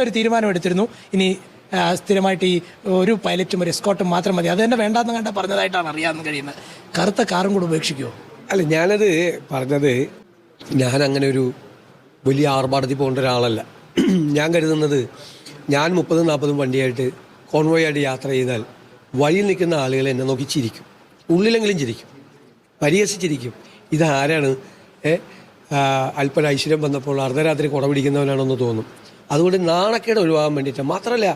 ഒരു തീരുമാനം എടുത്തിരുന്നു. ഇനി സ്ഥിരമായിട്ട് ഈ ഒരു പൈലറ്റും ഒരു എസ്കോട്ടും മാത്രം മതി. അത് തന്നെ വേണ്ടാന്ന് കണ്ട പറഞ്ഞതായിട്ടാണ് അറിയാൻ കഴിയുന്നത്. കറുത്ത കാറും കൂടെ ഉപേക്ഷിക്കുമോ? അല്ല, ഞാനത് പറഞ്ഞത് ഞാൻ അങ്ങനെ ഒരു വലിയ ആർഭാടത്തിൽ പോകേണ്ട ഒരാളല്ല. ഞാൻ കരുതുന്നത് ഞാൻ 30-40 വണ്ടിയായിട്ട് കോൺവോയ് ആയിട്ട് യാത്ര ചെയ്താൽ വഴിയിൽ നിൽക്കുന്ന ആളുകൾ എന്നെ നോക്കി ചിരിക്കും, ഉള്ളിലെങ്കിലും ചിരിക്കും, പരിഹസിച്ചിരിക്കും. ഇതാരാണ് അല്പന ഐശ്വര്യം വന്നപ്പോൾ അർദ്ധരാത്രി കുട പിടിക്കുന്നവനാണെന്ന് തോന്നും. അതുകൊണ്ട് നാണക്കേട് ഒഴിവാകാൻ വേണ്ടിയിട്ട് മാത്രമല്ല,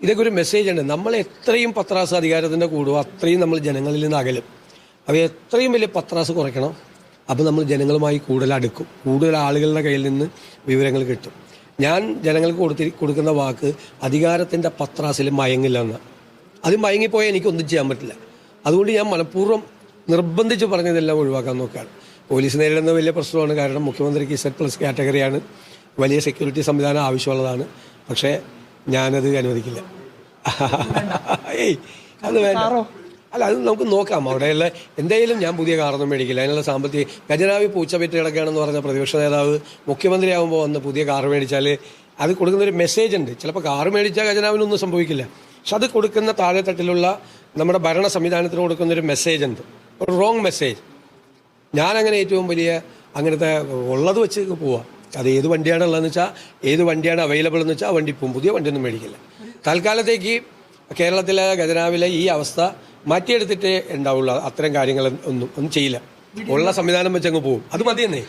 ഇതൊക്കെ ഒരു മെസ്സേജ് ഉണ്ട്. നമ്മൾ എത്രയും പത്രാസ് അധികാരത്തിൻ്റെ കൂടുമോ അത്രയും നമ്മൾ ജനങ്ങളിൽ നിന്ന് അകലും. അവ എത്രയും വലിയ പത്രാസ് കുറയ്ക്കണം. അപ്പോൾ നമ്മൾ ജനങ്ങളുമായി കൂടുതൽ അടുക്കും, കൂടുതൽ ആളുകളുടെ കയ്യിൽ നിന്ന് വിവരങ്ങൾ കിട്ടും. ഞാൻ ജനങ്ങൾക്ക് കൊടുക്കുന്ന വാക്ക് അധികാരത്തിൻ്റെ പത്രാസിൽ മയങ്ങില്ല എന്ന്. അത് മയങ്ങിപ്പോയാൽ എനിക്കൊന്നും ചെയ്യാൻ പറ്റില്ല. അതുകൊണ്ട് ഞാൻ മനഃപൂർവ്വം നിർബന്ധിച്ച് പറഞ്ഞതെല്ലാം ഒഴിവാക്കാൻ നോക്കുകയാണ്. പോലീസ് നേരിടുന്ന വലിയ പ്രശ്നമാണ്. കാരണം മുഖ്യമന്ത്രിക്ക് Z+ കാറ്റഗറിയാണ്, വലിയ സെക്യൂരിറ്റി സംവിധാനം ആവശ്യമുള്ളതാണ്. പക്ഷേ ഞാനത് അനുവദിക്കില്ല. അത് വേണ്ട. അല്ല, അത് നമുക്ക് നോക്കാം. അവിടെയുള്ള എന്തായാലും ഞാൻ പുതിയ കാറൊന്നും മേടിക്കില്ല. അതിനുള്ള സാമ്പത്തിക ഖജനാവി പൂച്ച പെറ്റ് കിടക്കുകയാണെന്ന് പറഞ്ഞ പ്രതിപക്ഷ നേതാവ് മുഖ്യമന്ത്രിയാകുമ്പോൾ വന്ന് പുതിയ കാറ് മേടിച്ചാൽ അത് കൊടുക്കുന്നൊരു മെസ്സേജ് ഉണ്ട്. ചിലപ്പോൾ കാറ് മേടിച്ചാൽ ഖജനാവിനൊന്നും സംഭവിക്കില്ല. പക്ഷെ അത് കൊടുക്കുന്ന താഴെത്തട്ടിലുള്ള നമ്മുടെ ഭരണ സംവിധാനത്തിന് കൊടുക്കുന്നൊരു മെസ്സേജ് ഉണ്ട്, ഒരു റോങ് മെസ്സേജ്. ഞാനങ്ങനെ ഏറ്റവും വലിയ അങ്ങനത്തെ ഉള്ളത് വെച്ച് പോവാം. അത് ഏത് വണ്ടിയാണ് ഉള്ളതെന്ന് വെച്ചാൽ, ഏത് വണ്ടിയാണ് അവൈലബിൾ എന്ന് വെച്ചാൽ ആ വണ്ടി പോവും. പുതിയ വണ്ടിയൊന്നും മേടിക്കില്ല. തൽക്കാലത്തേക്ക് കേരളത്തിലെ ഖജനാവിലെ ഈ അവസ്ഥ മാറ്റിയെടുത്തിട്ടേ ഉണ്ടാവുള്ളൂ. അത്തരം കാര്യങ്ങൾ ഒന്നും ചെയ്യില്ല. ഉള്ള സംവിധാനം വെച്ച് അങ്ങ് പോവും. അത് മതിയെന്നേ.